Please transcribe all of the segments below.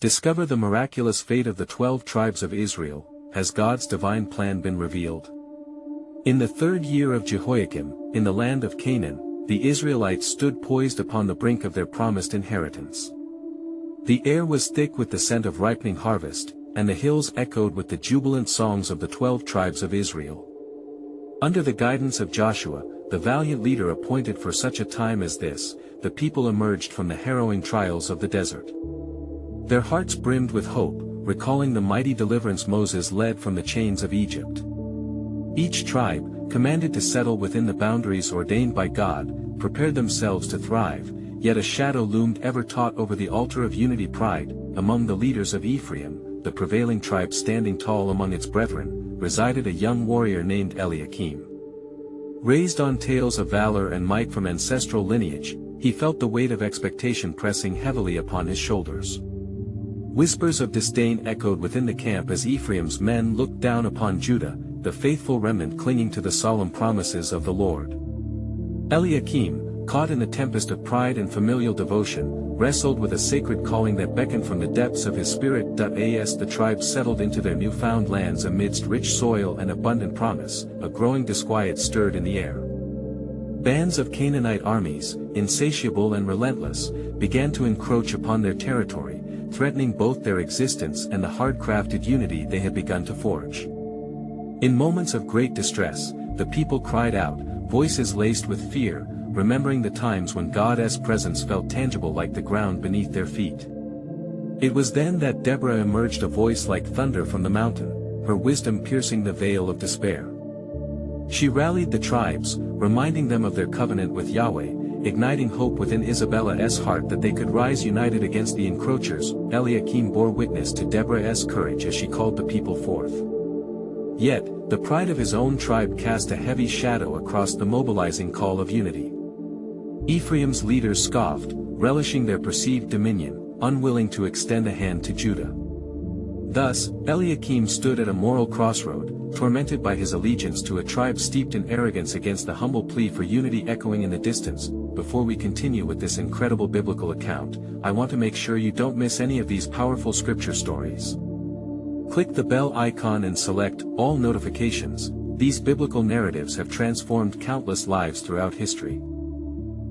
Discover the miraculous fate of the 12 tribes of Israel. Has God's divine plan been revealed? In the 3rd year of Jehoiakim, in the land of Canaan, the Israelites stood poised upon the brink of their promised inheritance. The air was thick with the scent of ripening harvest, and the hills echoed with the jubilant songs of the 12 tribes of Israel. Under the guidance of Joshua, the valiant leader appointed for such a time as this, the people emerged from the harrowing trials of the desert. Their hearts brimmed with hope, recalling the mighty deliverance Moses led from the chains of Egypt. Each tribe, commanded to settle within the boundaries ordained by God, prepared themselves to thrive, yet a shadow loomed ever taut over the altar of unity. Pride, among the leaders of Ephraim, the prevailing tribe standing tall among its brethren, resided a young warrior named Eliakim. Raised on tales of valor and might from ancestral lineage, he felt the weight of expectation pressing heavily upon his shoulders. Whispers of disdain echoed within the camp as Ephraim's men looked down upon Judah, the faithful remnant clinging to the solemn promises of the Lord. Eliakim, caught in the tempest of pride and familial devotion, wrestled with a sacred calling that beckoned from the depths of his spirit. As the tribes settled into their newfound lands amidst rich soil and abundant promise, a growing disquiet stirred in the air. Bands of Canaanite armies, insatiable and relentless, began to encroach upon their territory, threatening both their existence and the hard-crafted unity they had begun to forge. In moments of great distress, the people cried out, voices laced with fear, remembering the times when God's presence felt tangible like the ground beneath their feet. It was then that Deborah emerged, a voice like thunder from the mountain, her wisdom piercing the veil of despair. She rallied the tribes, reminding them of their covenant with Yahweh, igniting hope within Isabella's heart that they could rise united against the encroachers. Eliakim bore witness to Deborah's courage as she called the people forth. Yet, the pride of his own tribe cast a heavy shadow across the mobilizing call of unity. Ephraim's leaders scoffed, relishing their perceived dominion, unwilling to extend a hand to Judah. Thus, Eliakim stood at a moral crossroad, tormented by his allegiance to a tribe steeped in arrogance against the humble plea for unity echoing in the distance. Before we continue with this incredible biblical account, I want to make sure you don't miss any of these powerful scripture stories. Click the bell icon and select all notifications. These biblical narratives have transformed countless lives throughout history.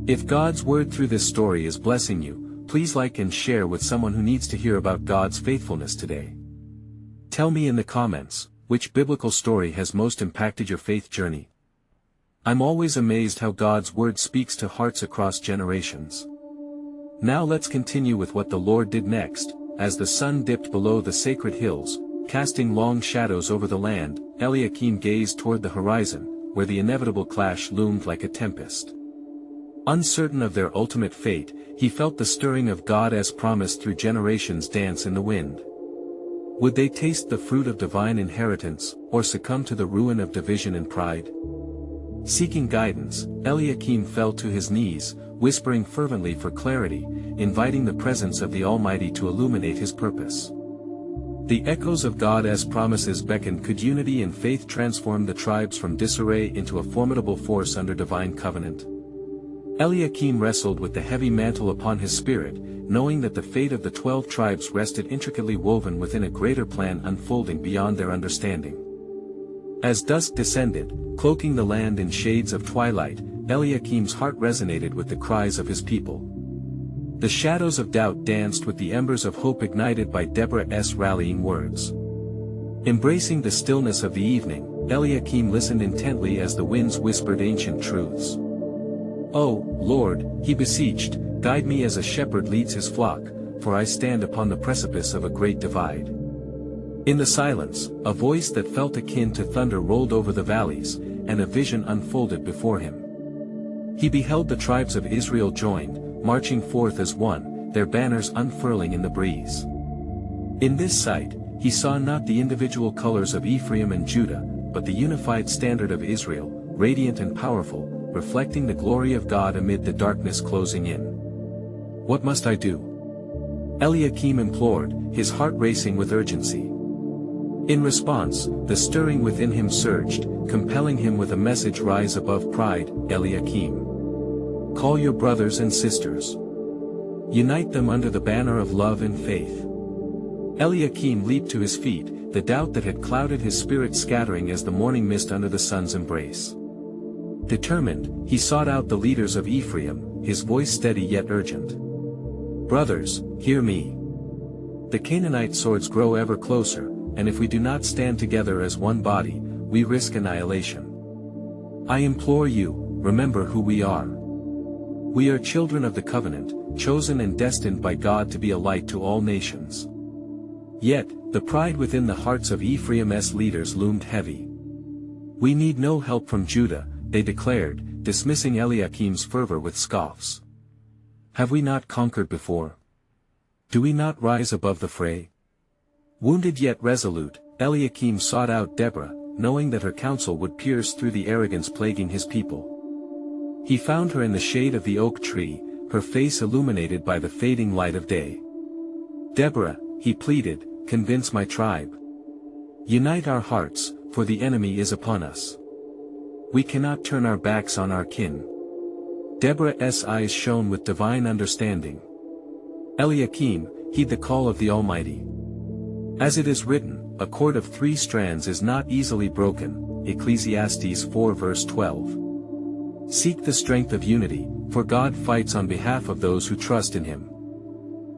If God's word through this story is blessing you, please like and share with someone who needs to hear about God's faithfulness today. Tell me in the comments, which biblical story has most impacted your faith journey? I'm always amazed how God's word speaks to hearts across generations. Now let's continue with what the Lord did next. As the sun dipped below the sacred hills, casting long shadows over the land, Eliakim gazed toward the horizon, where the inevitable clash loomed like a tempest. Uncertain of their ultimate fate, he felt the stirring of God as promised through generations dance in the wind. Would they taste the fruit of divine inheritance, or succumb to the ruin of division and pride? Seeking guidance, Eliakim fell to his knees, whispering fervently for clarity, inviting the presence of the Almighty to illuminate his purpose. The echoes of God's promises beckoned. Could unity and faith transform the tribes from disarray into a formidable force under divine covenant? Eliakim wrestled with the heavy mantle upon his spirit, knowing that the fate of the 12 tribes rested intricately woven within a greater plan unfolding beyond their understanding. As dusk descended, cloaking the land in shades of twilight, Eliakim's heart resonated with the cries of his people. The shadows of doubt danced with the embers of hope ignited by Deborah's rallying words. Embracing the stillness of the evening, Eliakim listened intently as the winds whispered ancient truths. "O Lord," he beseeched, "guide me as a shepherd leads his flock, for I stand upon the precipice of a great divide." In the silence, a voice that felt akin to thunder rolled over the valleys, and a vision unfolded before him. He beheld the tribes of Israel joined, marching forth as one, their banners unfurling in the breeze. In this sight, he saw not the individual colors of Ephraim and Judah, but the unified standard of Israel, radiant and powerful, reflecting the glory of God amid the darkness closing in. "What must I do?" Eliakim implored, his heart racing with urgency. In response, the stirring within him surged, compelling him with a message: rise above pride, Eliakim. Call your brothers and sisters. Unite them under the banner of love and faith. Eliakim leaped to his feet, the doubt that had clouded his spirit scattering as the morning mist under the sun's embrace. Determined, he sought out the leaders of Ephraim, his voice steady yet urgent. "Brothers, hear me. The Canaanite swords grow ever closer, and if we do not stand together as one body, we risk annihilation. I implore you, remember who we are. We are children of the covenant, chosen and destined by God to be a light to all nations." Yet, the pride within the hearts of Ephraim's leaders loomed heavy. "We need no help from Judah," they declared, dismissing Eliakim's fervor with scoffs. "Have we not conquered before? Do we not rise above the fray?" Wounded yet resolute, Eliakim sought out Deborah, knowing that her counsel would pierce through the arrogance plaguing his people. He found her in the shade of the oak tree, her face illuminated by the fading light of day. "Deborah," he pleaded, "convince my tribe. Unite our hearts, for the enemy is upon us. We cannot turn our backs on our kin." Deborah's eyes shone with divine understanding. "Eliakim, heed the call of the Almighty. As it is written, a cord of 3 strands is not easily broken, Ecclesiastes 4 verse 12. Seek the strength of unity, for God fights on behalf of those who trust in him."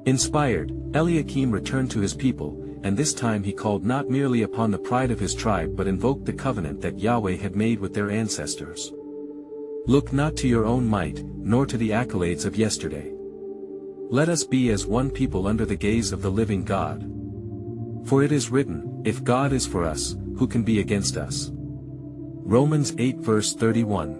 Inspired, Eliakim returned to his people, and this time he called not merely upon the pride of his tribe but invoked the covenant that Yahweh had made with their ancestors. "Look not to your own might, nor to the accolades of yesterday. Let us be as one people under the gaze of the living God. For it is written, if God is for us, who can be against us?" Romans 8 verse 31.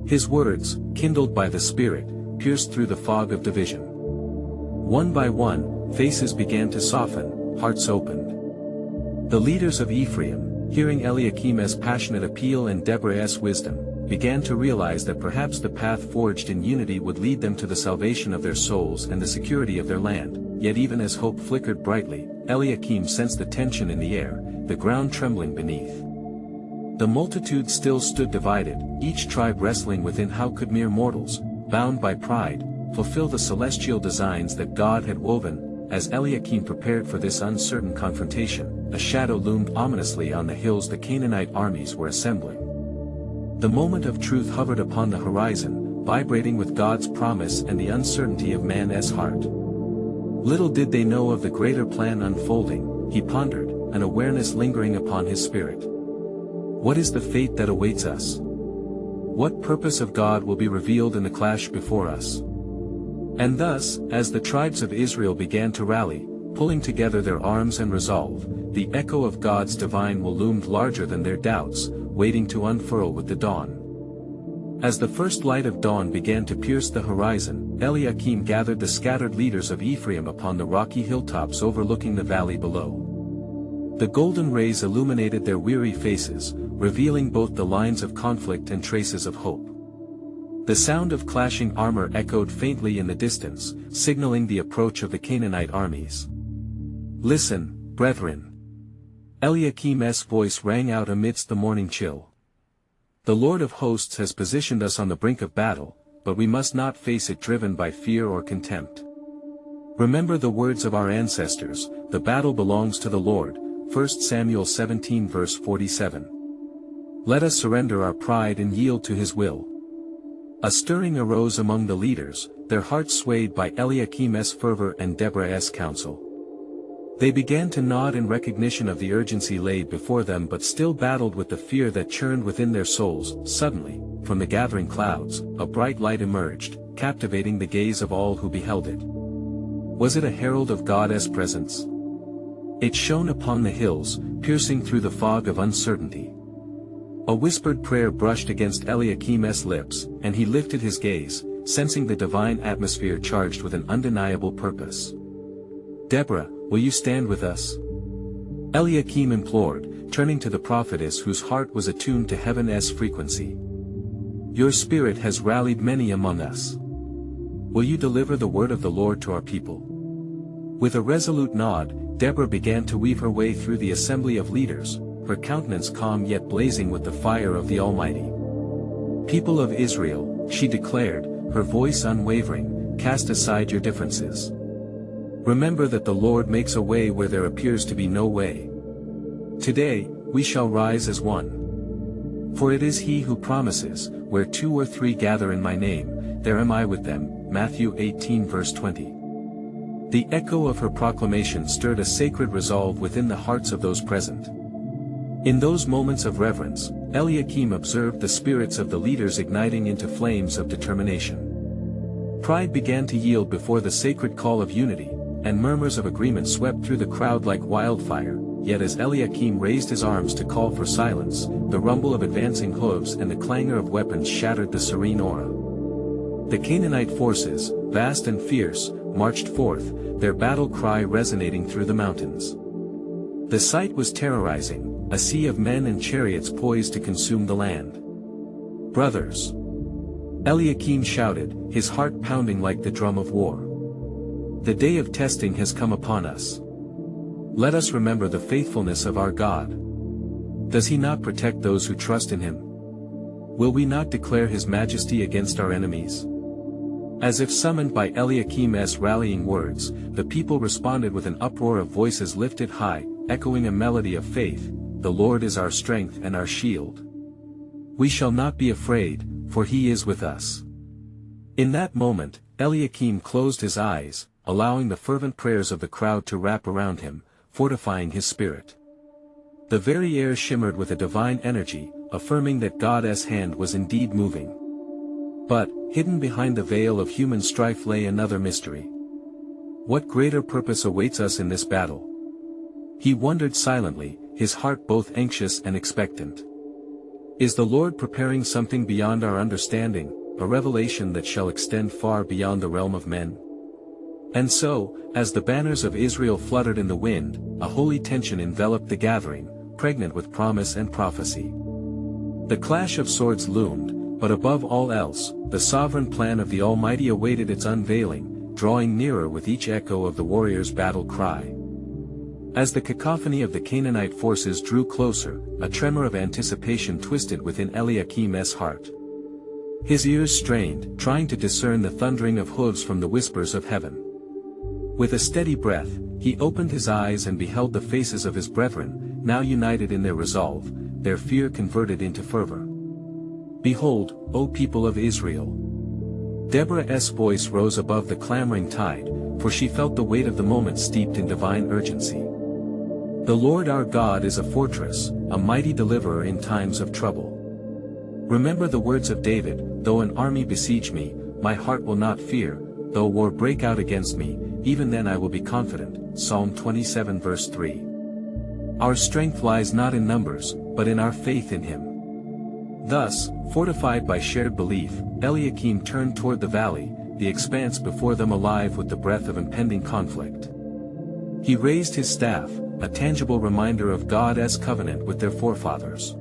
His words, kindled by the Spirit, pierced through the fog of division. One by one, faces began to soften, hearts opened. The leaders of Ephraim, hearing Eliakim's passionate appeal and Deborah's wisdom, began to realize that perhaps the path forged in unity would lead them to the salvation of their souls and the security of their land. Yet even as hope flickered brightly, Eliakim sensed the tension in the air, the ground trembling beneath. The multitude still stood divided, each tribe wrestling within how could mere mortals, bound by pride, fulfill the celestial designs that God had woven. As Eliakim prepared for this uncertain confrontation, a shadow loomed ominously on the hills the Canaanite armies were assembling. The moment of truth hovered upon the horizon, vibrating with God's promise and the uncertainty of man's heart. Little did they know of the greater plan unfolding, he pondered, an awareness lingering upon his spirit. What is the fate that awaits us? What purpose of God will be revealed in the clash before us? And thus, as the tribes of Israel began to rally, pulling together their arms and resolve, the echo of God's divine will loomed larger than their doubts, waiting to unfurl with the dawn. As the first light of dawn began to pierce the horizon, Eliakim gathered the scattered leaders of Ephraim upon the rocky hilltops overlooking the valley below. The golden rays illuminated their weary faces, revealing both the lines of conflict and traces of hope. The sound of clashing armor echoed faintly in the distance, signaling the approach of the Canaanite armies. "Listen, brethren." Eliakim's voice rang out amidst the morning chill. "The Lord of hosts has positioned us on the brink of battle, but we must not face it driven by fear or contempt. Remember the words of our ancestors, the battle belongs to the Lord, 1 Samuel 17 verse 47. Let us surrender our pride and yield to his will." A stirring arose among the leaders, their hearts swayed by Eliakim's fervor and Deborah's counsel. They began to nod in recognition of the urgency laid before them but still battled with the fear that churned within their souls. Suddenly, from the gathering clouds, a bright light emerged, captivating the gaze of all who beheld it. Was it a herald of God's presence? It shone upon the hills, piercing through the fog of uncertainty. A whispered prayer brushed against Eliakim's lips, and he lifted his gaze, sensing the divine atmosphere charged with an undeniable purpose. "Deborah, will you stand with us?" Eliakim implored, turning to the prophetess whose heart was attuned to heaven's frequency. "Your spirit has rallied many among us. Will you deliver the word of the Lord to our people?" With a resolute nod, Deborah began to weave her way through the assembly of leaders, her countenance calm yet blazing with the fire of the Almighty. "People of Israel," she declared, her voice unwavering, "cast aside your differences. Remember that the Lord makes a way where there appears to be no way. Today, we shall rise as one. For it is He who promises, where 2 or 3 gather in my name, there am I with them, Matthew 18 verse 20. The echo of her proclamation stirred a sacred resolve within the hearts of those present. In those moments of reverence, Eliakim observed the spirits of the leaders igniting into flames of determination. Pride began to yield before the sacred call of unity, and murmurs of agreement swept through the crowd like wildfire, yet as Eliakim raised his arms to call for silence, the rumble of advancing hooves and the clangor of weapons shattered the serene aura. The Canaanite forces, vast and fierce, marched forth, their battle cry resonating through the mountains. The sight was terrorizing, a sea of men and chariots poised to consume the land. "Brothers!" Eliakim shouted, his heart pounding like the drum of war. "The day of testing has come upon us. Let us remember the faithfulness of our God. Does He not protect those who trust in Him? Will we not declare His majesty against our enemies?" As if summoned by Eliakim's rallying words, the people responded with an uproar of voices lifted high, echoing a melody of faith, "The Lord is our strength and our shield. We shall not be afraid, for He is with us." In that moment, Eliakim closed his eyes, allowing the fervent prayers of the crowd to wrap around him, fortifying his spirit. The very air shimmered with a divine energy, affirming that God's hand was indeed moving. But, hidden behind the veil of human strife lay another mystery. What greater purpose awaits us in this battle? He wondered silently, his heart both anxious and expectant. Is the Lord preparing something beyond our understanding, a revelation that shall extend far beyond the realm of men? And so, as the banners of Israel fluttered in the wind, a holy tension enveloped the gathering, pregnant with promise and prophecy. The clash of swords loomed, but above all else, the sovereign plan of the Almighty awaited its unveiling, drawing nearer with each echo of the warrior's battle cry. As the cacophony of the Canaanite forces drew closer, a tremor of anticipation twisted within Eliakim's heart. His ears strained, trying to discern the thundering of hooves from the whispers of heaven. With a steady breath, he opened his eyes and beheld the faces of his brethren, now united in their resolve, their fear converted into fervor. "Behold, O people of Israel!" Deborah's voice rose above the clamoring tide, for she felt the weight of the moment steeped in divine urgency. "The Lord our God is a fortress, a mighty deliverer in times of trouble. Remember the words of David, though an army besiege me, my heart will not fear, though war break out against me, even then I will be confident." Psalm 27 verse 3. Our strength lies not in numbers, but in our faith in Him. Thus, fortified by shared belief, Eliakim turned toward the valley, the expanse before them alive with the breath of impending conflict. He raised his staff, a tangible reminder of God's covenant with their forefathers.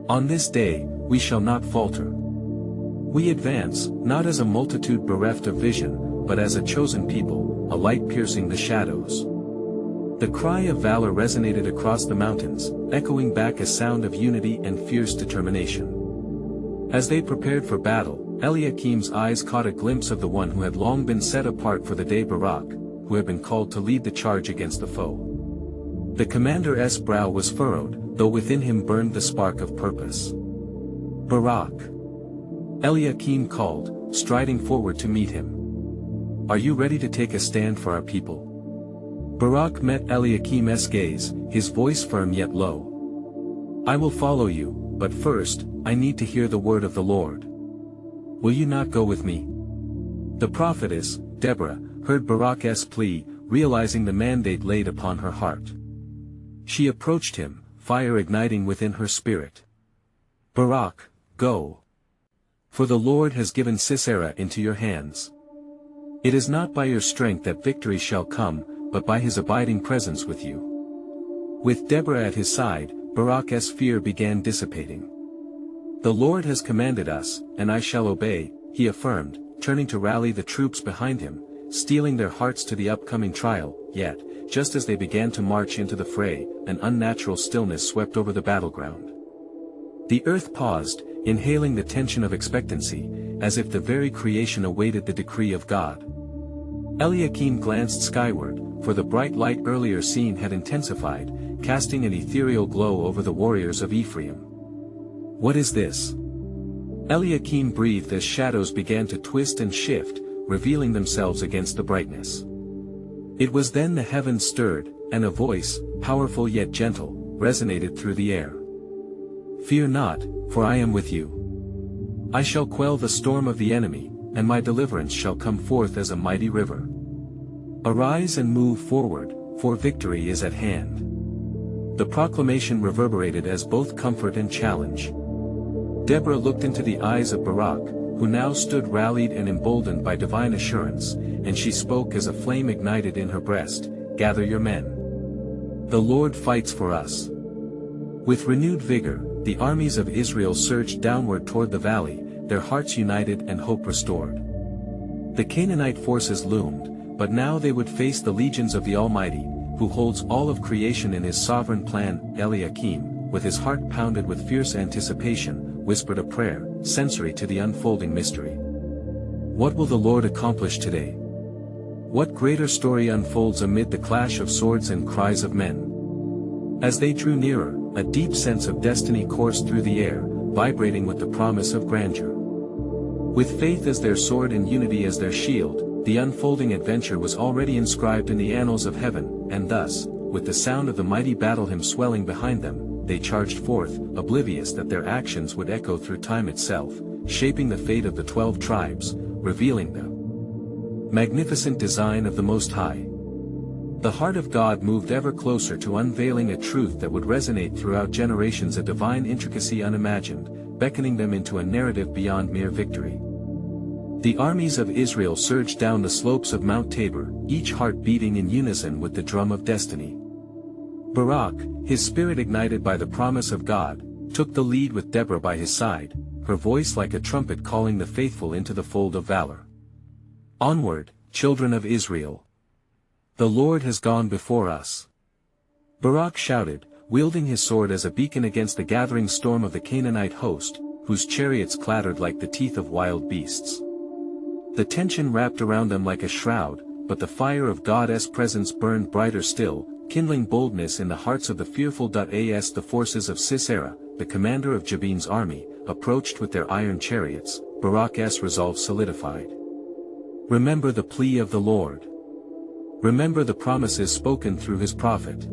"On this day, we shall not falter. We advance, not as a multitude bereft of vision, but as a chosen people, a light piercing the shadows." The cry of valor resonated across the mountains, echoing back a sound of unity and fierce determination. As they prepared for battle, Eliakim's eyes caught a glimpse of the one who had long been set apart for the day, Barak, who had been called to lead the charge against the foe. The commander's brow was furrowed, though within him burned the spark of purpose. "Barak!" Eliakim called, striding forward to meet him. "Are you ready to take a stand for our people?" Barak met Eliakim's gaze, his voice firm yet low. "I will follow you, but first, I need to hear the word of the Lord. Will you not go with me?" The prophetess, Deborah, heard Barak's plea, realizing the mandate laid upon her heart. She approached him, fire igniting within her spirit. "Barak, go. For the Lord has given Sisera into your hands. It is not by your strength that victory shall come, but by His abiding presence with you." With Deborah at his side, Barak's fear began dissipating. "The Lord has commanded us, and I shall obey," he affirmed, turning to rally the troops behind him, steeling their hearts to the upcoming trial. Yet, just as they began to march into the fray, an unnatural stillness swept over the battleground. The earth paused, inhaling the tension of expectancy, as if the very creation awaited the decree of God. Eliakim glanced skyward, for the bright light earlier seen had intensified, casting an ethereal glow over the warriors of Ephraim. "What is this?" Eliakim breathed as shadows began to twist and shift, revealing themselves against the brightness. It was then the heavens stirred, and a voice, powerful yet gentle, resonated through the air. "Fear not, for I am with you. I shall quell the storm of the enemy, and my deliverance shall come forth as a mighty river. Arise and move forward, for victory is at hand." The proclamation reverberated as both comfort and challenge. Deborah looked into the eyes of Barak, who now stood rallied and emboldened by divine assurance, and she spoke as a flame ignited in her breast, "Gather your men. The Lord fights for us." With renewed vigor, the armies of Israel surged downward toward the valley, their hearts united and hope restored. The Canaanite forces loomed, but now they would face the legions of the Almighty, who holds all of creation in his sovereign plan. Eliakim, with his heart pounded with fierce anticipation, whispered a prayer, sensory to the unfolding mystery. What will the Lord accomplish today? What greater story unfolds amid the clash of swords and cries of men? As they drew nearer, a deep sense of destiny coursed through the air, vibrating with the promise of grandeur. With faith as their sword and unity as their shield, the unfolding adventure was already inscribed in the annals of heaven, and thus, with the sound of the mighty battle hymn swelling behind them, they charged forth, oblivious that their actions would echo through time itself, shaping the fate of the 12 tribes, revealing the magnificent design of the Most High. The heart of God moved ever closer to unveiling a truth that would resonate throughout generations, a divine intricacy unimagined, beckoning them into a narrative beyond mere victory. The armies of Israel surged down the slopes of Mount Tabor, each heart beating in unison with the drum of destiny. Barak, his spirit ignited by the promise of God, took the lead with Deborah by his side, her voice like a trumpet calling the faithful into the fold of valor. "Onward, children of Israel! The Lord has gone before us." Barak shouted, wielding his sword as a beacon against the gathering storm of the Canaanite host, whose chariots clattered like the teeth of wild beasts. The tension wrapped around them like a shroud, but the fire of God's presence burned brighter still, kindling boldness in the hearts of the fearful. As the forces of Sisera, the commander of Jabin's army, approached with their iron chariots, Barak's resolve solidified. "Remember the plea of the Lord. Remember the promises spoken through his prophet,"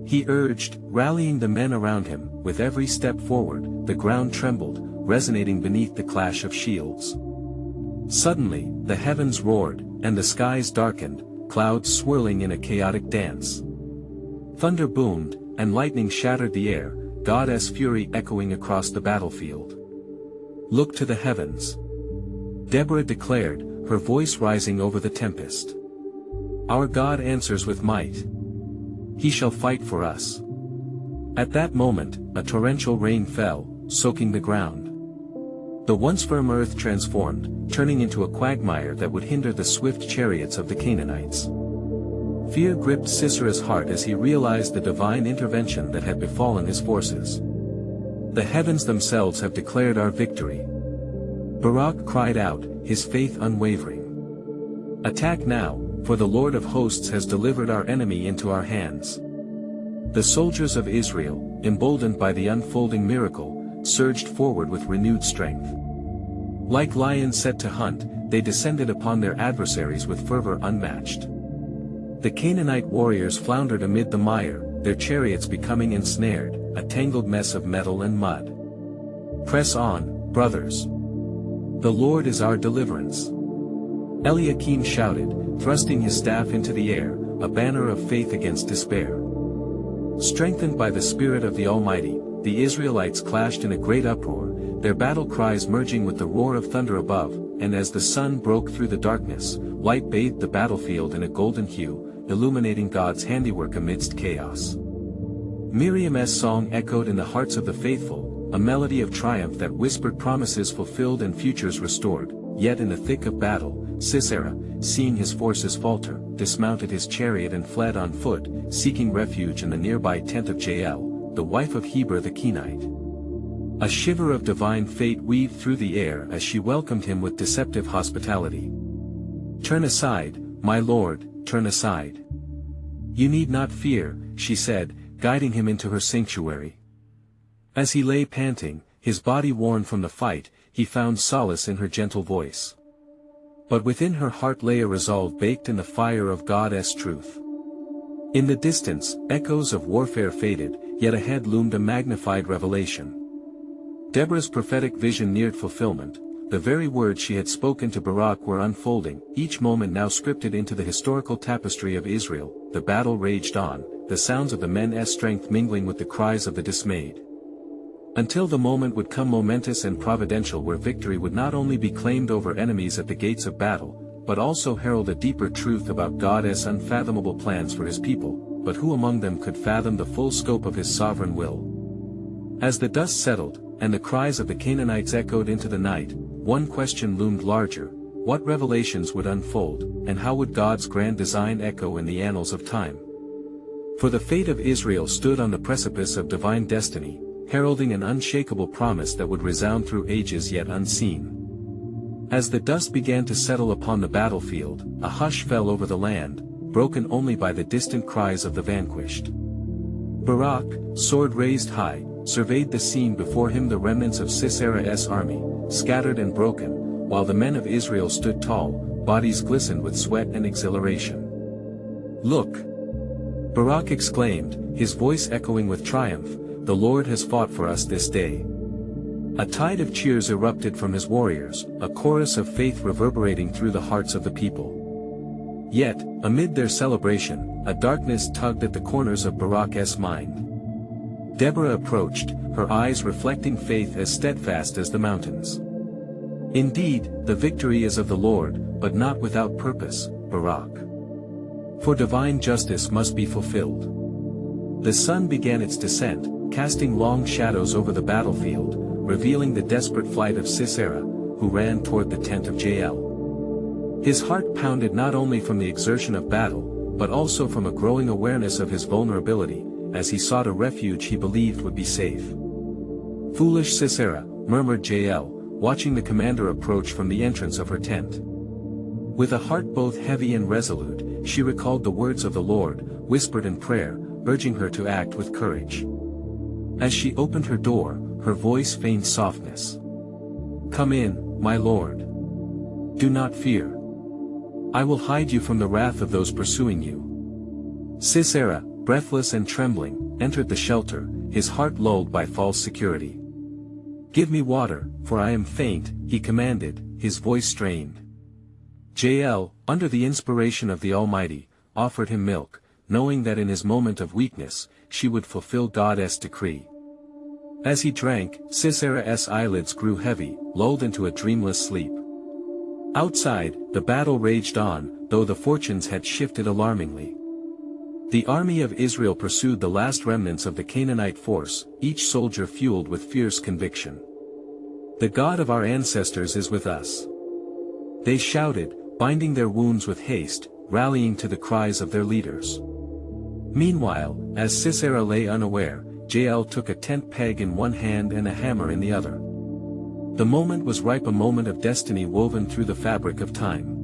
he urged, rallying the men around him. With every step forward, the ground trembled, resonating beneath the clash of shields. Suddenly, the heavens roared, and the skies darkened, clouds swirling in a chaotic dance. Thunder boomed, and lightning shattered the air, God's fury echoing across the battlefield. "Look to the heavens," Deborah declared, her voice rising over the tempest. "Our God answers with might. He shall fight for us." At that moment, a torrential rain fell, soaking the ground. The once firm earth transformed, turning into a quagmire that would hinder the swift chariots of the Canaanites. Fear gripped Sisera's heart as he realized the divine intervention that had befallen his forces. "The heavens themselves have declared our victory," Barak cried out, his faith unwavering. "Attack now, for the Lord of hosts has delivered our enemy into our hands." The soldiers of Israel, emboldened by the unfolding miracle, surged forward with renewed strength. Like lions set to hunt, they descended upon their adversaries with fervor unmatched. The Canaanite warriors floundered amid the mire, their chariots becoming ensnared, a tangled mess of metal and mud. "Press on, brothers. The Lord is our deliverance," Eliakim shouted, thrusting his staff into the air, a banner of faith against despair. Strengthened by the Spirit of the Almighty, the Israelites clashed in a great uproar, their battle cries merging with the roar of thunder above, and as the sun broke through the darkness, light bathed the battlefield in a golden hue, illuminating God's handiwork amidst chaos. Miriam's song echoed in the hearts of the faithful, a melody of triumph that whispered promises fulfilled and futures restored. Yet in the thick of battle, Sisera, seeing his forces falter, dismounted his chariot and fled on foot, seeking refuge in the nearby tent of Jael, the wife of Heber the Kenite. A shiver of divine fate weaved through the air as she welcomed him with deceptive hospitality. "Turn aside, my lord, turn aside. You need not fear, she said, guiding him into her sanctuary. As he lay panting, his body worn from the fight, he found solace in her gentle voice. But within her heart lay a resolve baked in the fire of God's truth. In the distance, echoes of warfare faded, yet ahead loomed a magnified revelation. Deborah's prophetic vision neared fulfillment. The very words she had spoken to Barak were unfolding, each moment now scripted into the historical tapestry of Israel. The battle raged on, the sounds of the men's strength mingling with the cries of the dismayed. Until the moment would come momentous and providential where victory would not only be claimed over enemies at the gates of battle, but also herald a deeper truth about God's unfathomable plans for his people, but who among them could fathom the full scope of his sovereign will? As the dust settled, and the cries of the Canaanites echoed into the night, one question loomed larger: what revelations would unfold, and how would God's grand design echo in the annals of time? For the fate of Israel stood on the precipice of divine destiny, heralding an unshakable promise that would resound through ages yet unseen. As the dust began to settle upon the battlefield, a hush fell over the land, broken only by the distant cries of the vanquished. Barak, sword raised high, surveyed the scene before him, the remnants of Sisera's army, scattered and broken, while the men of Israel stood tall, bodies glistened with sweat and exhilaration. "Look!" Barak exclaimed, his voice echoing with triumph, "The Lord has fought for us this day." A tide of cheers erupted from his warriors, a chorus of faith reverberating through the hearts of the people. Yet, amid their celebration, a darkness tugged at the corners of Barak's mind. Deborah approached, her eyes reflecting faith as steadfast as the mountains. "Indeed, the victory is of the Lord, but not without purpose, Barak. For divine justice must be fulfilled." The sun began its descent, casting long shadows over the battlefield, revealing the desperate flight of Sisera, who ran toward the tent of Jael. His heart pounded not only from the exertion of battle, but also from a growing awareness of his vulnerability, as he sought a refuge he believed would be safe. "Foolish Sisera," murmured Jael, watching the commander approach from the entrance of her tent. With a heart both heavy and resolute, she recalled the words of the Lord, whispered in prayer, urging her to act with courage. As she opened her door, her voice feigned softness. "Come in, my lord. Do not fear. I will hide you from the wrath of those pursuing you." Sisera, breathless and trembling, entered the shelter, his heart lulled by false security. "Give me water, for I am faint," he commanded, his voice strained. Jael, under the inspiration of the Almighty, offered him milk, knowing that in his moment of weakness, she would fulfill God's decree. As he drank, Sisera's eyelids grew heavy, lulled into a dreamless sleep. Outside, the battle raged on, though the fortunes had shifted alarmingly. The army of Israel pursued the last remnants of the Canaanite force, each soldier fueled with fierce conviction. "The God of our ancestors is with us," they shouted, binding their wounds with haste, rallying to the cries of their leaders. Meanwhile, as Sisera lay unaware, Jael took a tent peg in one hand and a hammer in the other. The moment was ripe, a moment of destiny woven through the fabric of time.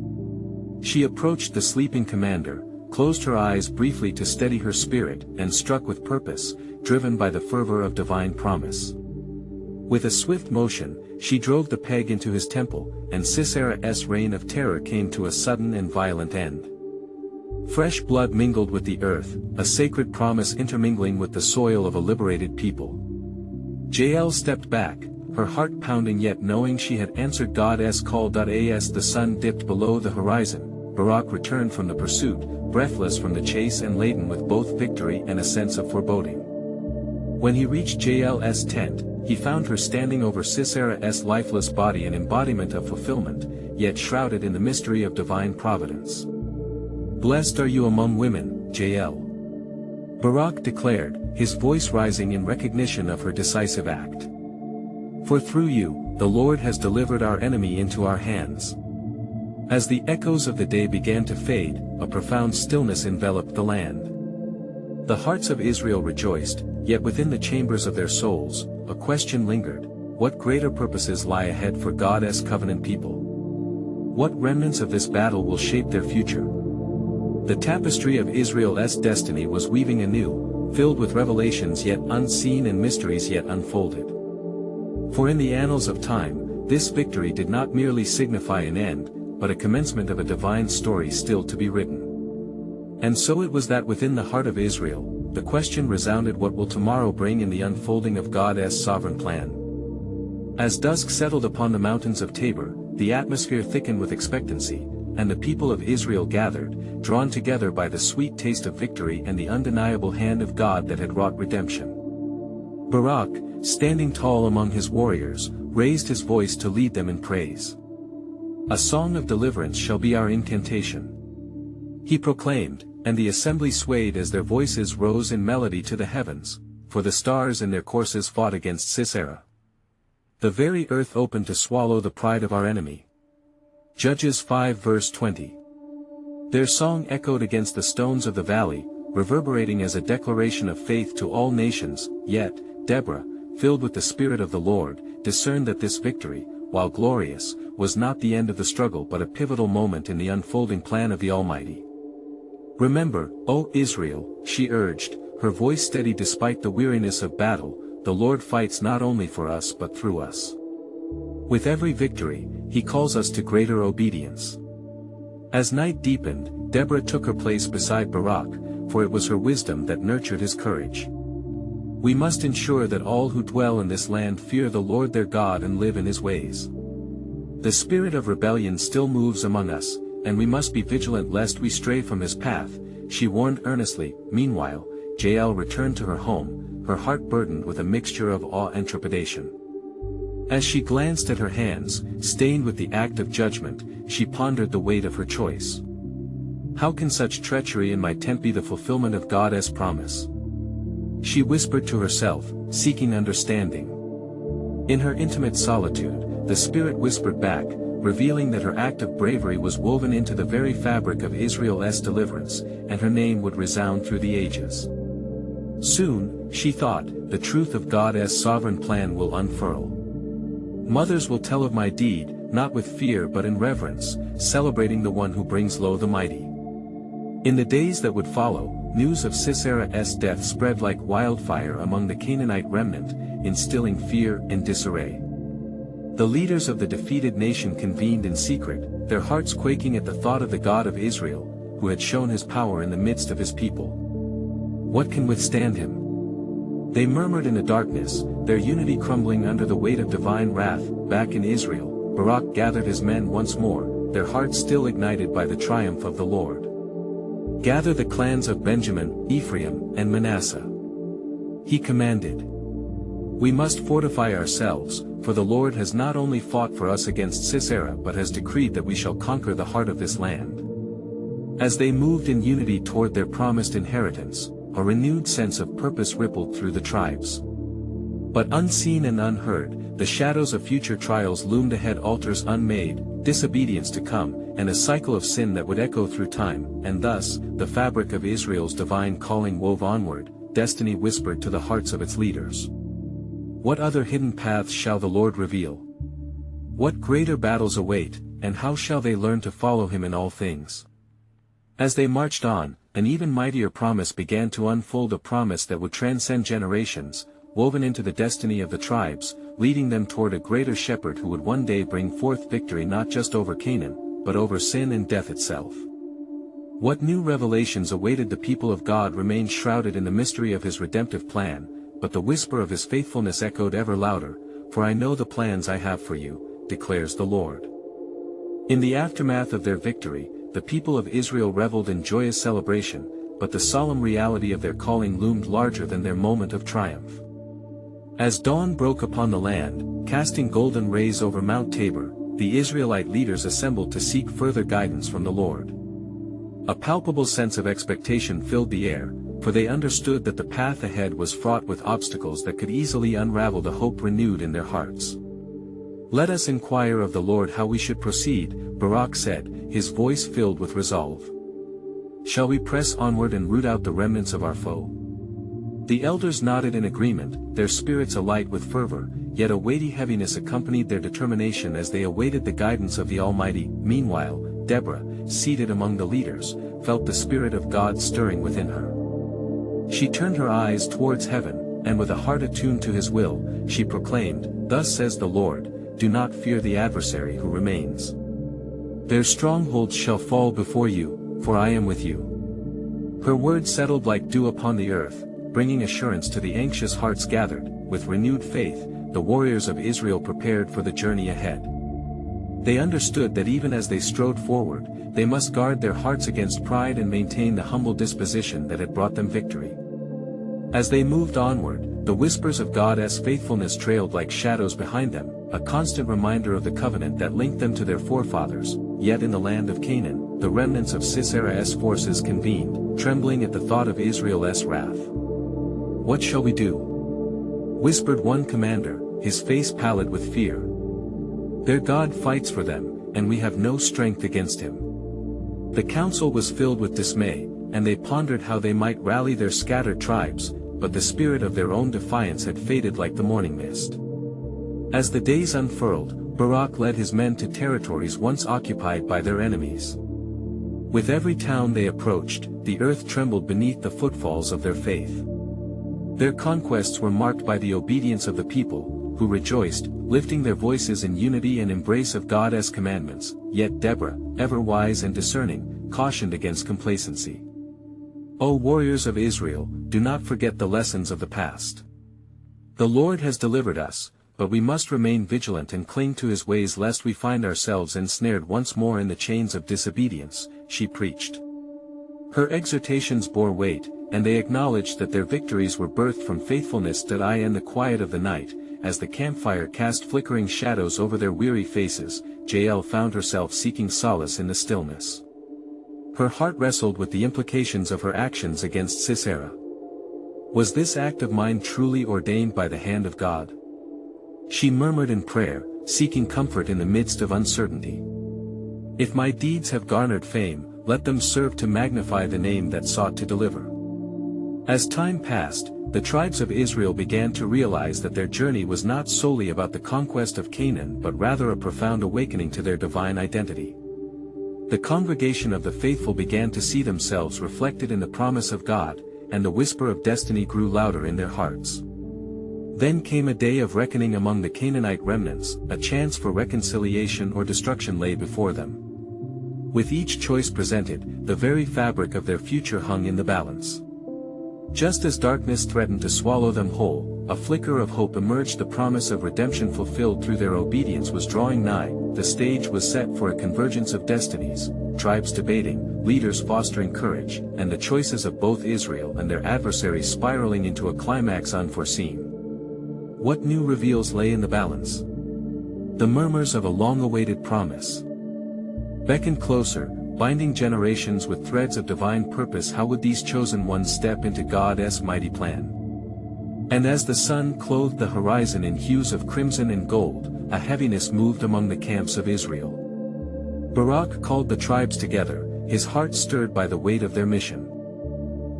She approached the sleeping commander, closed her eyes briefly to steady her spirit, and struck with purpose, driven by the fervor of divine promise. With a swift motion, she drove the peg into his temple, and Sisera's reign of terror came to a sudden and violent end. Fresh blood mingled with the earth, a sacred promise intermingling with the soil of a liberated people. Jael stepped back, her heart pounding yet knowing she had answered God's call. As the sun dipped below the horizon, Barak returned from the pursuit, breathless from the chase and laden with both victory and a sense of foreboding. When he reached Jael's tent, he found her standing over Sisera's lifeless body, an embodiment of fulfillment, yet shrouded in the mystery of divine providence. "Blessed are you among women, Jael," Barak declared, his voice rising in recognition of her decisive act. "For through you, the Lord has delivered our enemy into our hands." As the echoes of the day began to fade, a profound stillness enveloped the land. The hearts of Israel rejoiced, yet within the chambers of their souls, a question lingered: what greater purposes lie ahead for God's covenant people? What remnants of this battle will shape their future? The tapestry of Israel's destiny was weaving anew, filled with revelations yet unseen and mysteries yet unfolded. For in the annals of time, this victory did not merely signify an end, but a commencement of a divine story still to be written. And so it was that within the heart of Israel, the question resounded, what will tomorrow bring in the unfolding of God's sovereign plan? As dusk settled upon the mountains of Tabor, the atmosphere thickened with expectancy, and the people of Israel gathered, drawn together by the sweet taste of victory and the undeniable hand of God that had wrought redemption. Barak, standing tall among his warriors, raised his voice to lead them in praise. A song of deliverance shall be our incantation. He proclaimed, and the assembly swayed as their voices rose in melody to the heavens, for the stars in their courses fought against Sisera. The very earth opened to swallow the pride of our enemy. Judges 5 verse 20. Their song echoed against the stones of the valley, reverberating as a declaration of faith to all nations, yet, Deborah, filled with the Spirit of the Lord, discerned that this victory, while glorious, was not the end of the struggle but a pivotal moment in the unfolding plan of the Almighty. Remember, O Israel, she urged, her voice steady despite the weariness of battle, the Lord fights not only for us but through us. With every victory, he calls us to greater obedience. As night deepened, Deborah took her place beside Barak, for it was her wisdom that nurtured his courage. We must ensure that all who dwell in this land fear the Lord their God and live in his ways. The spirit of rebellion still moves among us, and we must be vigilant lest we stray from his path, she warned earnestly. Meanwhile, Jael returned to her home, her heart burdened with a mixture of awe and trepidation. As she glanced at her hands, stained with the act of judgment, she pondered the weight of her choice. How can such treachery in my tent be the fulfillment of God's promise? She whispered to herself, seeking understanding. In her intimate solitude, the Spirit whispered back, revealing that her act of bravery was woven into the very fabric of Israel's deliverance, and her name would resound through the ages. Soon, she thought, the truth of God's sovereign plan will unfurl. Mothers will tell of my deed, not with fear but in reverence, celebrating the one who brings low the mighty. In the days that would follow, news of Sisera's death spread like wildfire among the Canaanite remnant, instilling fear and disarray. The leaders of the defeated nation convened in secret, their hearts quaking at the thought of the God of Israel, who had shown his power in the midst of his people. What can withstand him? They murmured in the darkness, their unity crumbling under the weight of divine wrath. Back in Israel, Barak gathered his men once more, their hearts still ignited by the triumph of the Lord. Gather the clans of Benjamin, Ephraim, and Manasseh. He commanded. We must fortify ourselves, for the Lord has not only fought for us against Sisera but has decreed that we shall conquer the heart of this land. As they moved in unity toward their promised inheritance, a renewed sense of purpose rippled through the tribes. But unseen and unheard, the shadows of future trials loomed ahead, altars unmade, disobedience to come, and a cycle of sin that would echo through time, and thus, the fabric of Israel's divine calling wove onward, destiny whispered to the hearts of its leaders. What other hidden paths shall the Lord reveal? What greater battles await, and how shall they learn to follow him in all things? As they marched on, an even mightier promise began to unfold, a promise that would transcend generations, woven into the destiny of the tribes, leading them toward a greater shepherd who would one day bring forth victory not just over Canaan, but over sin and death itself. What new revelations awaited the people of God remained shrouded in the mystery of his redemptive plan, but the whisper of his faithfulness echoed ever louder, for I know the plans I have for you, declares the Lord. In the aftermath of their victory, the people of Israel reveled in joyous celebration, but the solemn reality of their calling loomed larger than their moment of triumph. As dawn broke upon the land, casting golden rays over Mount Tabor, the Israelite leaders assembled to seek further guidance from the Lord. A palpable sense of expectation filled the air, for they understood that the path ahead was fraught with obstacles that could easily unravel the hope renewed in their hearts. Let us inquire of the Lord how we should proceed, Barak said, his voice filled with resolve. Shall we press onward and root out the remnants of our foe? The elders nodded in agreement, their spirits alight with fervor, yet a weighty heaviness accompanied their determination as they awaited the guidance of the Almighty. Meanwhile, Deborah, seated among the leaders, felt the Spirit of God stirring within her. She turned her eyes towards heaven, and with a heart attuned to his will, she proclaimed, "Thus says the Lord, do not fear the adversary who remains. Their strongholds shall fall before you, for I am with you." Her word settled like dew upon the earth, bringing assurance to the anxious hearts gathered. With renewed faith, the warriors of Israel prepared for the journey ahead. They understood that even as they strode forward, they must guard their hearts against pride and maintain the humble disposition that had brought them victory. As they moved onward, the whispers of God's faithfulness trailed like shadows behind them, a constant reminder of the covenant that linked them to their forefathers. Yet in the land of Canaan, the remnants of Sisera's forces convened, trembling at the thought of Israel's wrath. "What shall we do?" whispered one commander, his face pallid with fear. "Their God fights for them, and we have no strength against him." The council was filled with dismay, and they pondered how they might rally their scattered tribes, but the spirit of their own defiance had faded like the morning mist. As the days unfurled, Barak led his men to territories once occupied by their enemies. With every town they approached, the earth trembled beneath the footfalls of their faith. Their conquests were marked by the obedience of the people, who rejoiced, lifting their voices in unity and embrace of God's commandments. Yet Deborah, ever wise and discerning, cautioned against complacency. "O warriors of Israel, do not forget the lessons of the past. The Lord has delivered us, but we must remain vigilant and cling to his ways lest we find ourselves ensnared once more in the chains of disobedience," she preached. Her exhortations bore weight, and they acknowledged that their victories were birthed from faithfulness to God in the quiet of the night. As the campfire cast flickering shadows over their weary faces, Jael found herself seeking solace in the stillness. Her heart wrestled with the implications of her actions against Sisera. Was this act of mine truly ordained by the hand of God? She murmured in prayer, seeking comfort in the midst of uncertainty. "If my deeds have garnered fame, let them serve to magnify the name that sought to deliver." As time passed, the tribes of Israel began to realize that their journey was not solely about the conquest of Canaan but rather a profound awakening to their divine identity. The congregation of the faithful began to see themselves reflected in the promise of God, and the whisper of destiny grew louder in their hearts. Then came a day of reckoning among the Canaanite remnants. A chance for reconciliation or destruction lay before them. With each choice presented, the very fabric of their future hung in the balance. Just as darkness threatened to swallow them whole, a flicker of hope emerged. The promise of redemption fulfilled through their obedience was drawing nigh. The stage was set for a convergence of destinies, tribes debating, leaders fostering courage, and the choices of both Israel and their adversaries spiraling into a climax unforeseen. What new reveals lay in the balance? The murmurs of a long-awaited promise beckoned closer, binding generations with threads of divine purpose. How would these chosen ones step into God's mighty plan? And as the sun clothed the horizon in hues of crimson and gold, a heaviness moved among the camps of Israel. Barak called the tribes together, his heart stirred by the weight of their mission.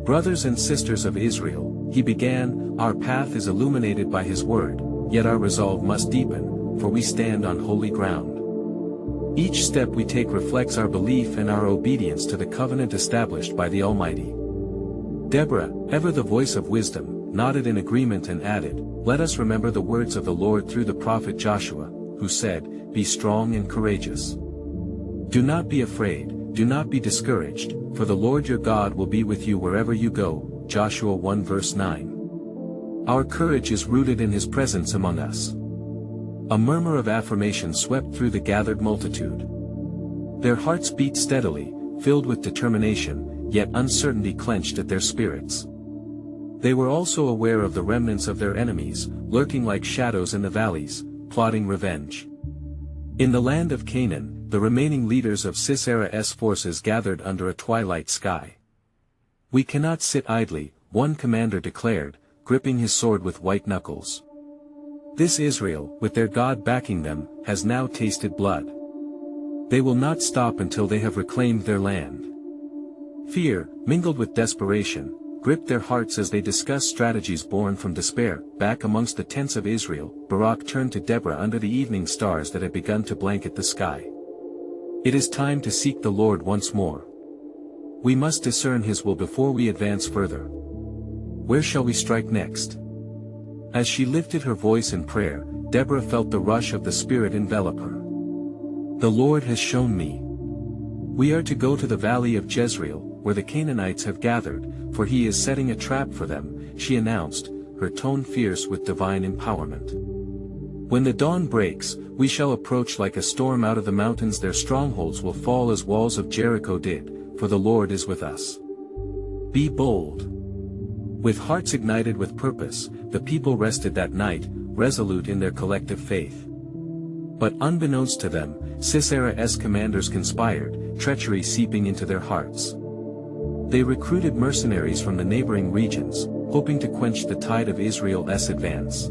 "Brothers and sisters of Israel," he began, "our path is illuminated by his word, yet our resolve must deepen, for we stand on holy ground. Each step we take reflects our belief and our obedience to the covenant established by the Almighty." Deborah, ever the voice of wisdom, nodded in agreement and added, "Let us remember the words of the Lord through the prophet Joshua, who said, 'Be strong and courageous. Do not be afraid, do not be discouraged, for the Lord your God will be with you wherever you go.'" Joshua 1 verse 9. Our courage is rooted in his presence among us. A murmur of affirmation swept through the gathered multitude. Their hearts beat steadily, filled with determination, yet uncertainty clenched at their spirits. They were also aware of the remnants of their enemies, lurking like shadows in the valleys, plotting revenge. In the land of Canaan, the remaining leaders of Sisera's forces gathered under a twilight sky. "We cannot sit idly," one commander declared, gripping his sword with white knuckles. "This Israel, with their God backing them, has now tasted blood. They will not stop until they have reclaimed their land." Fear, mingled with desperation, gripped their hearts as they discussed strategies born from despair. Back amongst the tents of Israel, Barak turned to Deborah under the evening stars that had begun to blanket the sky. "It is time to seek the Lord once more. We must discern his will before we advance further. Where shall we strike next? As she lifted her voice in prayer, Deborah felt the rush of the Spirit envelop her. The Lord has shown me. We are to go to the valley of Jezreel, where the Canaanites have gathered, for he is setting a trap for them, she announced, her tone fierce with divine empowerment. When the dawn breaks, we shall approach like a storm out of the mountains. Their strongholds will fall as walls of Jericho did, for the Lord is with us. Be bold. With hearts ignited with purpose, the people rested that night, resolute in their collective faith. But unbeknownst to them, Sisera's commanders conspired, treachery seeping into their hearts. They recruited mercenaries from the neighboring regions, hoping to quench the tide of Israel's advance.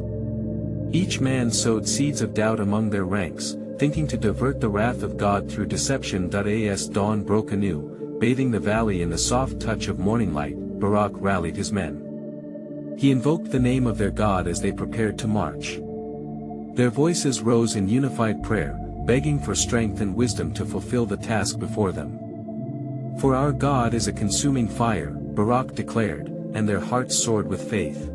Each man sowed seeds of doubt among their ranks, thinking to divert the wrath of God through deception. As dawn broke anew, bathing the valley in the soft touch of morning light, Barak rallied his men. He invoked the name of their God as they prepared to march. Their voices rose in unified prayer, begging for strength and wisdom to fulfill the task before them. For our God is a consuming fire, Barak declared, and their hearts soared with faith.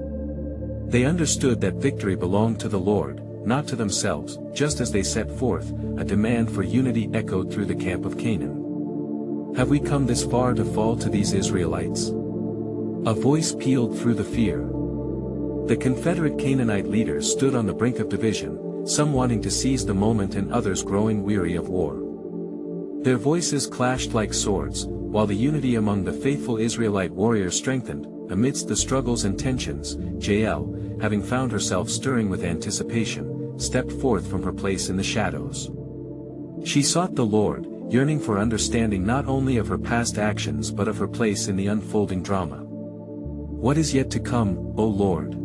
They understood that victory belonged to the Lord, not to themselves. Just as they set forth, a demand for unity echoed through the camp of Canaan. Have we come this far to fall to these Israelites? A voice pealed through the fear. The Confederate Canaanite leaders stood on the brink of division, some wanting to seize the moment and others growing weary of war. Their voices clashed like swords, while the unity among the faithful Israelite warriors strengthened. Amidst the struggles and tensions, Jael, having found herself stirring with anticipation, stepped forth from her place in the shadows. She sought the Lord, yearning for understanding not only of her past actions but of her place in the unfolding drama. What is yet to come, O Lord?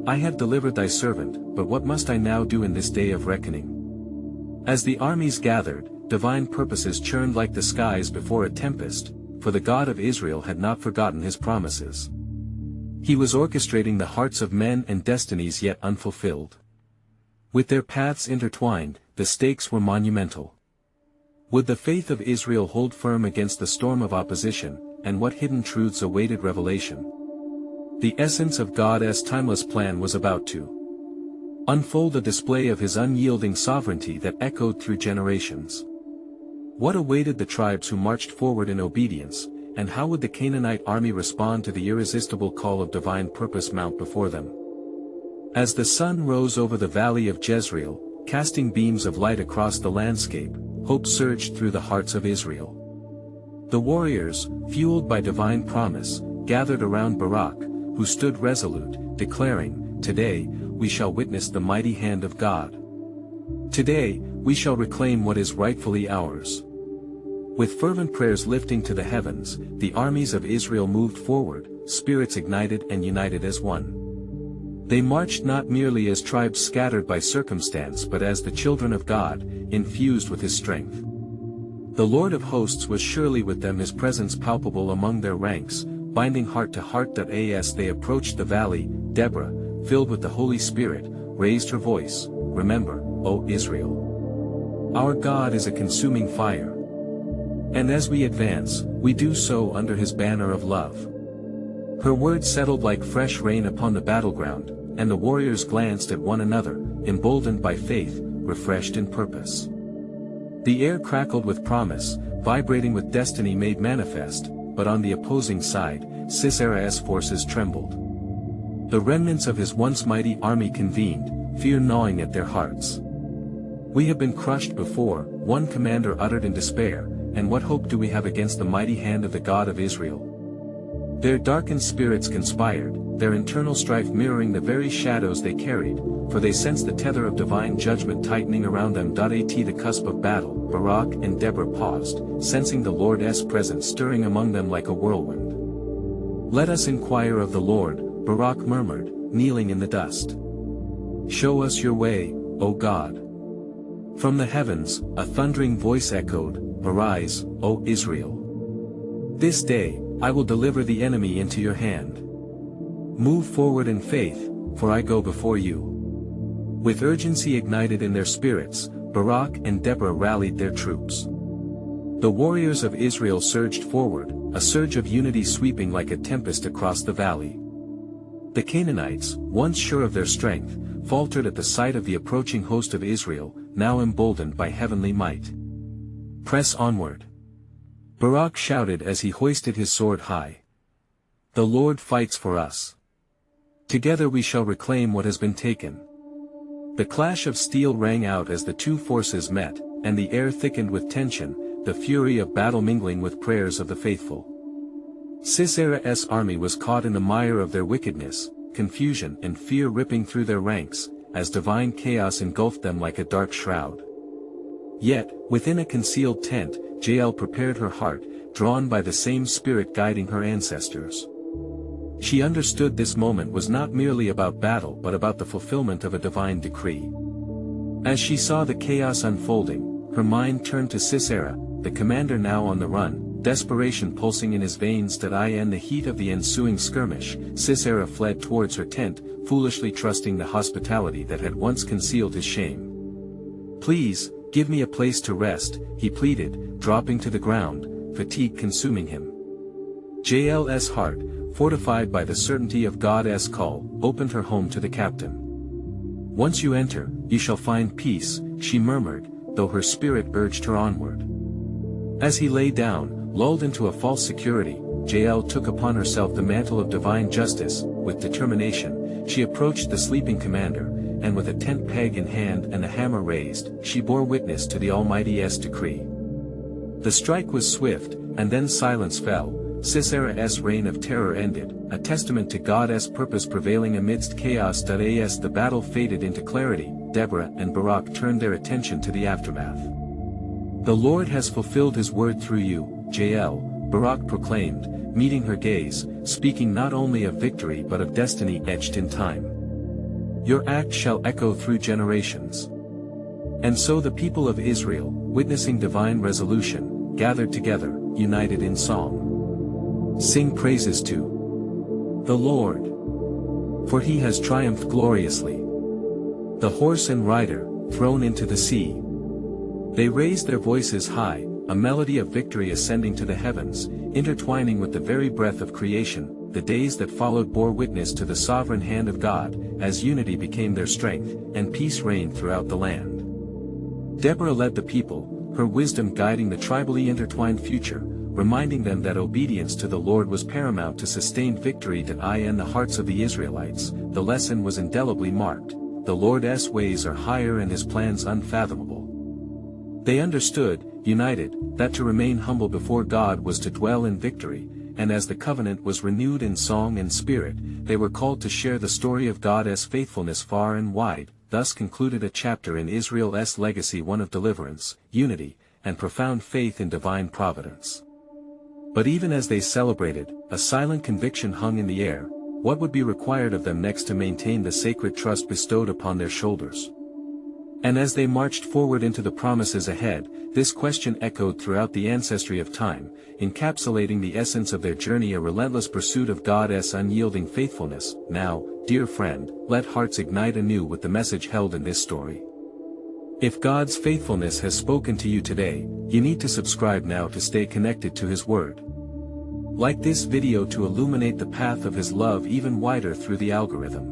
I have delivered thy servant, but what must I now do in this day of reckoning? As the armies gathered, divine purposes churned like the skies before a tempest, for the God of Israel had not forgotten his promises. He was orchestrating the hearts of men and destinies yet unfulfilled. With their paths intertwined, the stakes were monumental. Would the faith of Israel hold firm against the storm of opposition, and what hidden truths awaited revelation? The essence of God's timeless plan was about to unfold, a display of his unyielding sovereignty that echoed through generations. What awaited the tribes who marched forward in obedience, and how would the Canaanite army respond to the irresistible call of divine purpose mount before them? As the sun rose over the valley of Jezreel, casting beams of light across the landscape, hope surged through the hearts of Israel. The warriors, fueled by divine promise, gathered around Barak, who stood resolute, declaring, "Today, we shall witness the mighty hand of God. Today, we shall reclaim what is rightfully ours." With fervent prayers lifting to the heavens, the armies of Israel moved forward, spirits ignited and united as one. They marched not merely as tribes scattered by circumstance but as the children of God, infused with his strength. The Lord of hosts was surely with them, his presence palpable among their ranks, binding heart to heart. As they approached the valley, Deborah, filled with the Holy Spirit, raised her voice, "Remember, O Israel, our God is a consuming fire. And as we advance, we do so under his banner of love." Her words settled like fresh rain upon the battleground, and the warriors glanced at one another, emboldened by faith, refreshed in purpose. The air crackled with promise, vibrating with destiny made manifest, but on the opposing side, Sisera's forces trembled. The remnants of his once mighty army convened, fear gnawing at their hearts. "We have been crushed before," one commander uttered in despair, "and what hope do we have against the mighty hand of the God of Israel?" Their darkened spirits conspired, their internal strife mirroring the very shadows they carried, for they sensed the tether of divine judgment tightening around them. At the cusp of battle, Barak and Deborah paused, sensing the Lord's presence stirring among them like a whirlwind. "Let us inquire of the Lord," Barak murmured, kneeling in the dust. "Show us your way, O God." From the heavens, a thundering voice echoed, "Arise, O Israel. This day, I will deliver the enemy into your hand. Move forward in faith, for I go before you." With urgency ignited in their spirits, Barak and Deborah rallied their troops. The warriors of Israel surged forward, a surge of unity sweeping like a tempest across the valley. The Canaanites, once sure of their strength, faltered at the sight of the approaching host of Israel, now emboldened by heavenly might. "Press onward!" Barak shouted as he hoisted his sword high. "The Lord fights for us. Together we shall reclaim what has been taken." The clash of steel rang out as the two forces met, and the air thickened with tension, the fury of battle mingling with prayers of the faithful. Sisera's army was caught in the mire of their wickedness, confusion and fear ripping through their ranks, as divine chaos engulfed them like a dark shroud. Yet, within a concealed tent, Jael prepared her heart, drawn by the same spirit guiding her ancestors. She understood this moment was not merely about battle but about the fulfillment of a divine decree. As she saw the chaos unfolding, her mind turned to Sisera, the commander now on the run, desperation pulsing in his veins. In the heat of the ensuing skirmish, Sisera fled towards her tent, foolishly trusting the hospitality that had once concealed his shame. "Please, give me a place to rest," he pleaded, dropping to the ground, fatigue consuming him. Jael's heart, fortified by the certainty of God's call, opened her home to the captain. "Once you enter, you shall find peace," she murmured, though her spirit urged her onward. As he lay down, lulled into a false security, Jael took upon herself the mantle of divine justice. With determination, she approached the sleeping commander, and with a tent peg in hand and a hammer raised, she bore witness to the Almighty's decree. The strike was swift, and then silence fell. Sisera's reign of terror ended, a testament to God's purpose prevailing amidst chaos. As the battle faded into clarity, Deborah and Barak turned their attention to the aftermath. "The Lord has fulfilled his word through you, Jael," Barak proclaimed, meeting her gaze, speaking not only of victory but of destiny etched in time. "Your act shall echo through generations." And so the people of Israel, witnessing divine resolution, gathered together, united in song. "Sing praises to the Lord, for he has triumphed gloriously. The horse and rider, thrown into the sea." They raised their voices high, a melody of victory ascending to the heavens, intertwining with the very breath of creation. The days that followed bore witness to the sovereign hand of God, as unity became their strength, and peace reigned throughout the land. Deborah led the people, her wisdom guiding the tribally intertwined future, reminding them that obedience to the Lord was paramount to sustained victory. In the hearts of the Israelites, the lesson was indelibly marked: the Lord's ways are higher and his plans unfathomable. They understood, united, that to remain humble before God was to dwell in victory, and as the covenant was renewed in song and spirit, they were called to share the story of God's faithfulness far and wide. Thus concluded a chapter in Israel's legacy, one of deliverance, unity, and profound faith in divine providence. But even as they celebrated, a silent conviction hung in the air: what would be required of them next to maintain the sacred trust bestowed upon their shoulders? And as they marched forward into the promises ahead, this question echoed throughout the ancestry of time, encapsulating the essence of their journey: a relentless pursuit of God's unyielding faithfulness. Now, dear friend, let hearts ignite anew with the message held in this story. If God's faithfulness has spoken to you today, you need to subscribe now to stay connected to His Word. Like this video to illuminate the path of His love even wider through the algorithm.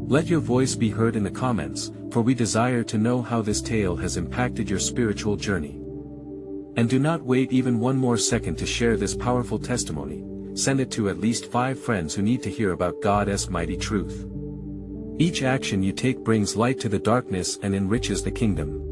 Let your voice be heard in the comments, for we desire to know how this tale has impacted your spiritual journey. And do not wait even one more second to share this powerful testimony. Send it to at least 5 friends who need to hear about God's mighty truth. Each action you take brings light to the darkness and enriches the kingdom.